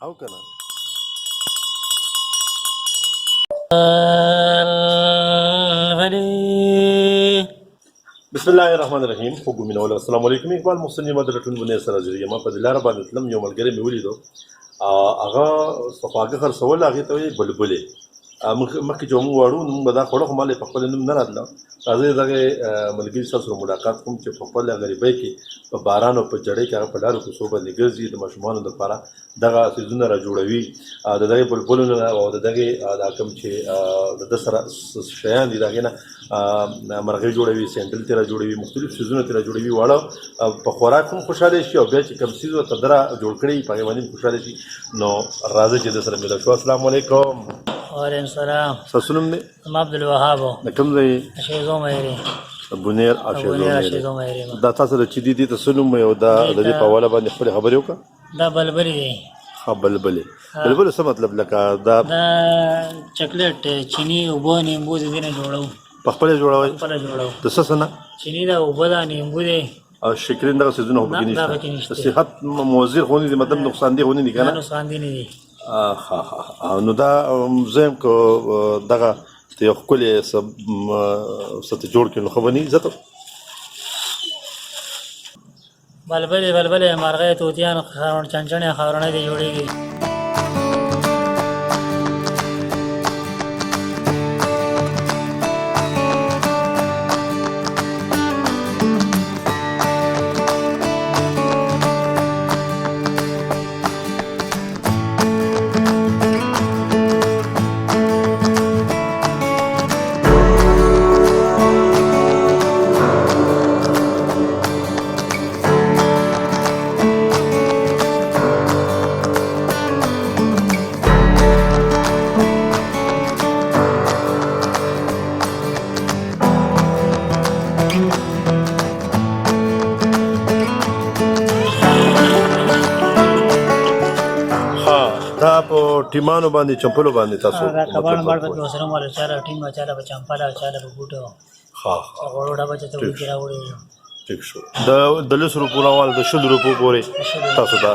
او کنه. بسم الله الرحمن الرحیم. خوږ مینه ول السلام علیکم. اقبال محسن یم د رټون بنې سره جوړ یم. په دلاره باندې تلم یو ملګری مې ولیدو هغه صفاګه خرڅول هغه ته وی بلبلې مخکې چې موږ واړو نو موږ دا خوړه خو مالې په خپل نوم نه راتله. راځئ دغه ملګري سره ملاقات کوم چې په خپل غریبۍ کې په باران او په جړۍ کې هغه په لارو کوڅو باندې ګرځي د ماشومانو دپاره دغه څیزونه را جوړوي د دغې بلبلو نه او د دغې دا کوم چې د ده سره شیان دي د هغې نه مرغۍ جوړوي، سینډل ترې را جوړوي، مختلف څیزونه ترې را جوړوي. واړه په خوراک هم خوشحاله شي او بیا چې کوم څیز ورته ده را جوړ کړي په هغې باندې هم خوشحاله شي. نو راځئ چې د سره مېله شو. السلام علیکم. وعلیکم السلام. ستاسو نوم دی؟ زما عبدالوهاب و. د کوم ځای؟ اشیزو مهرې. بونیر اشیزو مهرې. دا تاسو د چې دي ته څه نوم وایي او د دې په حواله باندې خپلې خبرې وکړه. دا بلبلې دی. ها بلبلې. بلبلې څه مطلب لکه دا چاکلیټ چینی اوبه نیمبو د دې نه جوړو. په خپله جوړوئ؟ خپله جوړو. د څه څه نه؟ چینی ده، اوبه ده، نیمبو دی او شکرین دغه څیزونه خو پکې نشته. د صحت مضر خو نه دي، مطلب نقصان دي خو نه دي که نه؟ نقصان دي نه دي. نو دا زه یم که دغه ته یو ښکلې څه ته جوړ کړي نو ښه به نه وي. زه ته بلبلې مرغۍ طوطیان چنچڼې خاورڼۍ دې جوړېږي. دا په ټیمانو باندې چمپلو باندې تاسو دا کباړ مړ په وسره مال چاله ټیم چاله په چمپلا چاله په بوټو غوړو ډبه چې ته وګړه وړي. ټیک شو. د 10 روپو راوال د 100 روپو پورې تاسو دا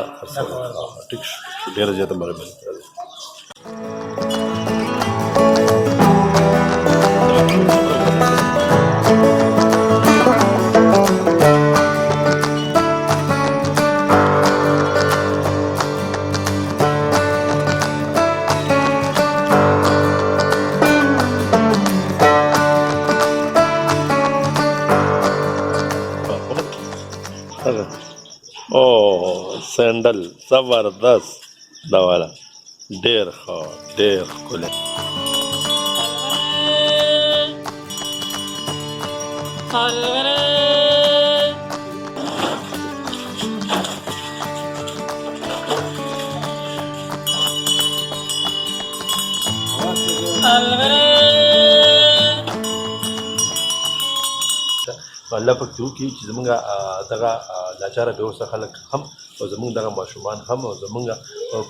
ټیک شو. ډیره زیاته مهرباني. او سینډل زبردست دا والا ډېر ښه ډېر ښکلی. الله پاک دې وکړي چې زموږ دغه لاچاره بېوسه خلک هم او زموږ دغه ماشومان هم او زموږ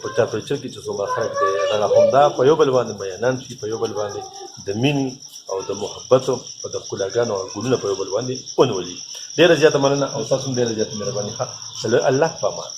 په ټمپریچر کې چې څومره خلک دی دغه همدا په یو بل باندې میینان شي، په یو بل باندې د مینې او د محبتو او د ښکلاګانو او ګلونه په یو بل باندې ونولي. ډېره زیاته مننه او تاسو هم ډېره زیاته مهرباني. الله په امان.